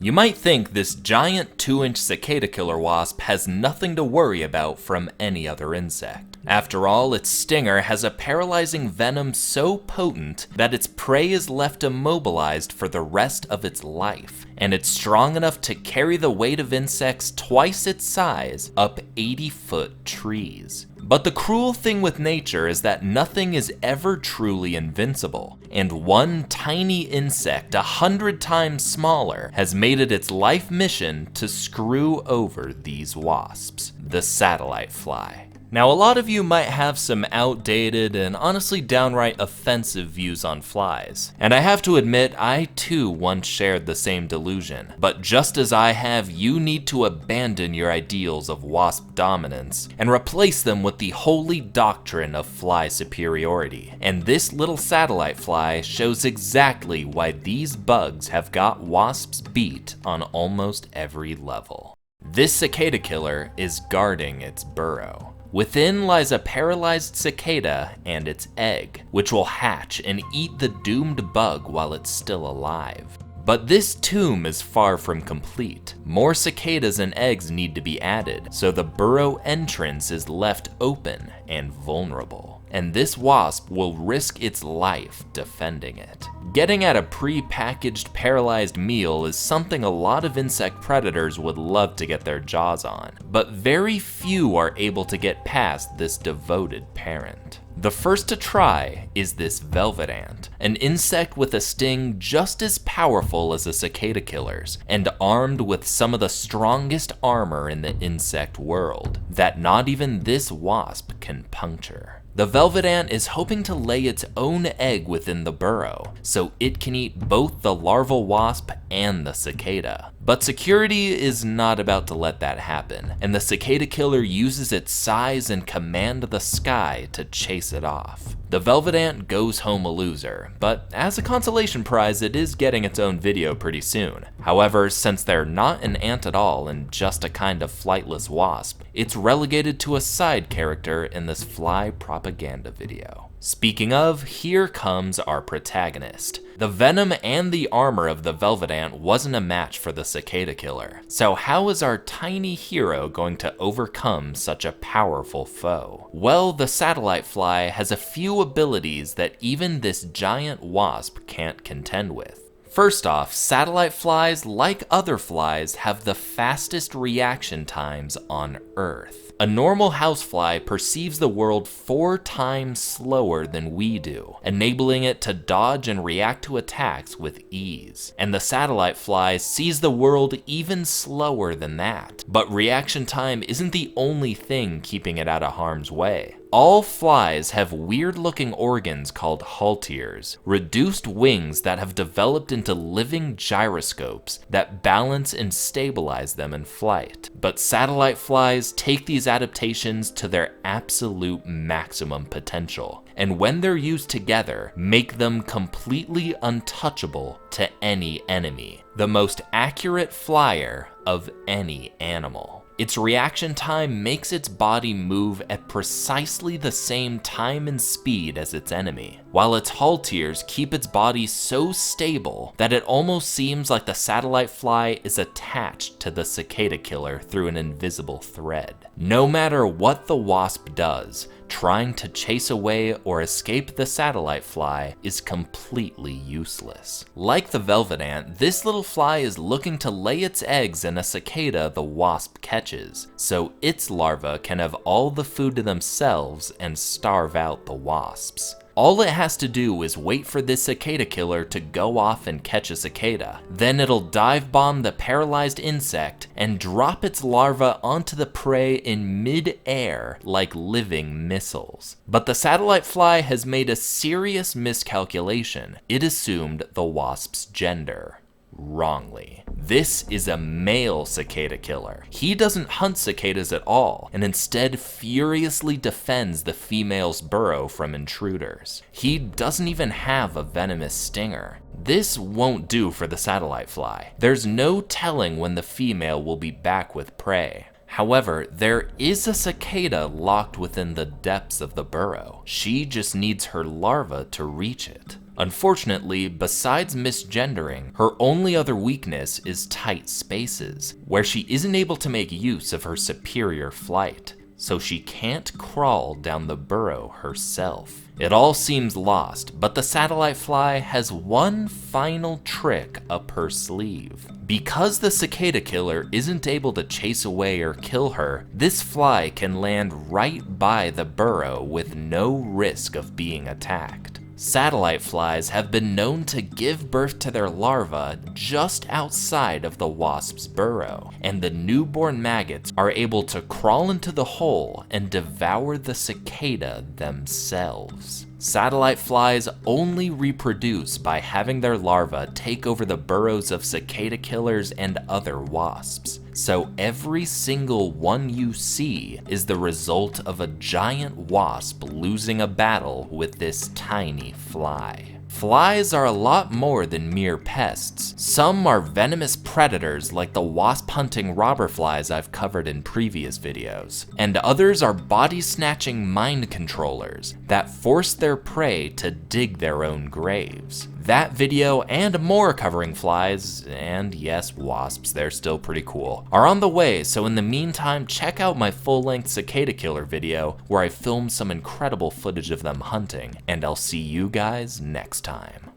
You might think this giant 2-inch cicada killer wasp has nothing to worry about from any other insect. After all, its stinger has a paralyzing venom so potent that its prey is left immobilized for the rest of its life, and it's strong enough to carry the weight of insects twice its size up 80-foot trees. But the cruel thing with nature is that nothing is ever truly invincible, and one tiny insect 100 times smaller has made it its life mission to screw over these wasps, the satellite fly. Now, a lot of you might have some outdated and honestly downright offensive views on flies, and I have to admit I too once shared the same delusion. But just as I have, you need to abandon your ideals of wasp dominance and replace them with the holy doctrine of fly superiority. And this little satellite fly shows exactly why these bugs have got wasps beat on almost every level. This cicada killer is guarding its burrow. Within lies a paralyzed cicada and its egg, which will hatch and eat the doomed bug while it's still alive. But this tomb is far from complete. More cicadas and eggs need to be added, so the burrow entrance is left open and vulnerable. And this wasp will risk its life defending it. Getting at a pre-packaged paralyzed meal is something a lot of insect predators would love to get their jaws on, but very few are able to get past this devoted parent. The first to try is this velvet ant, an insect with a sting just as powerful as the cicada killers, and armed with some of the strongest armor in the insect world, that not even this wasp can puncture. The velvet ant is hoping to lay its own egg within the burrow, so it can eat both the larval wasp and the cicada. But security is not about to let that happen, and the cicada killer uses its size and command of the sky to chase it off. The velvet ant goes home a loser, but as a consolation prize it is getting its own video pretty soon. However, since they're not an ant at all and just a kind of flightless wasp, it's relegated to a side character in this fly propaganda video. Speaking of, here comes our protagonist. The venom and the armor of the velvet ant wasn't a match for the cicada killer, so how is our tiny hero going to overcome such a powerful foe? Well, the satellite fly has a few abilities that even this giant wasp can't contend with. First off, satellite flies, like other flies, have the fastest reaction times on Earth. A normal housefly perceives the world 4 times slower than we do, enabling it to dodge and react to attacks with ease. And the satellite fly sees the world even slower than that. But reaction time isn't the only thing keeping it out of harm's way. All flies have weird-looking organs called halteres, reduced wings that have developed into living gyroscopes that balance and stabilize them in flight. But satellite flies take these adaptations to their absolute maximum potential, and when they're used together, make them completely untouchable to any enemy, the most accurate flyer of any animal. Its reaction time makes its body move at precisely the same time and speed as its enemy, while its halteres keep its body so stable that it almost seems like the satellite fly is attached to the cicada killer through an invisible thread. No matter what the wasp does, trying to chase away or escape the satellite fly is completely useless. Like the velvet ant, this little fly is looking to lay its eggs in a cicada the wasp catches, so its larvae can have all the food to themselves and starve out the wasps. All it has to do is wait for this cicada killer to go off and catch a cicada. Then it'll dive bomb the paralyzed insect and drop its larvae onto the prey in mid-air like living missiles. But the satellite fly has made a serious miscalculation. It assumed the wasp's gender. Wrongly. This is a male cicada killer. He doesn't hunt cicadas at all, and instead furiously defends the female's burrow from intruders. He doesn't even have a venomous stinger. This won't do for the satellite fly. There's no telling when the female will be back with prey. However, there is a cicada locked within the depths of the burrow. She just needs her larva to reach it. Unfortunately, besides misgendering, her only other weakness is tight spaces, where she isn't able to make use of her superior flight, so she can't crawl down the burrow herself. It all seems lost, but the satellite fly has one final trick up her sleeve. Because the cicada killer isn't able to chase away or kill her, this fly can land right by the burrow with no risk of being attacked. Satellite flies have been known to give birth to their larvae just outside of the wasp's burrow, and the newborn maggots are able to crawl into the hole and devour the cicada themselves. Satellite flies only reproduce by having their larvae take over the burrows of cicada killers and other wasps. So every single one you see is the result of a giant wasp losing a battle with this tiny fly. Flies are a lot more than mere pests. Some are venomous predators like the wasp-hunting robber flies I've covered in previous videos, and others are body-snatching mind controllers that force their prey to dig their own graves. That video and more covering flies, and yes, wasps, they're still pretty cool, are on the way, so in the meantime, check out my full-length cicada killer video where I filmed some incredible footage of them hunting, and I'll see you guys next time.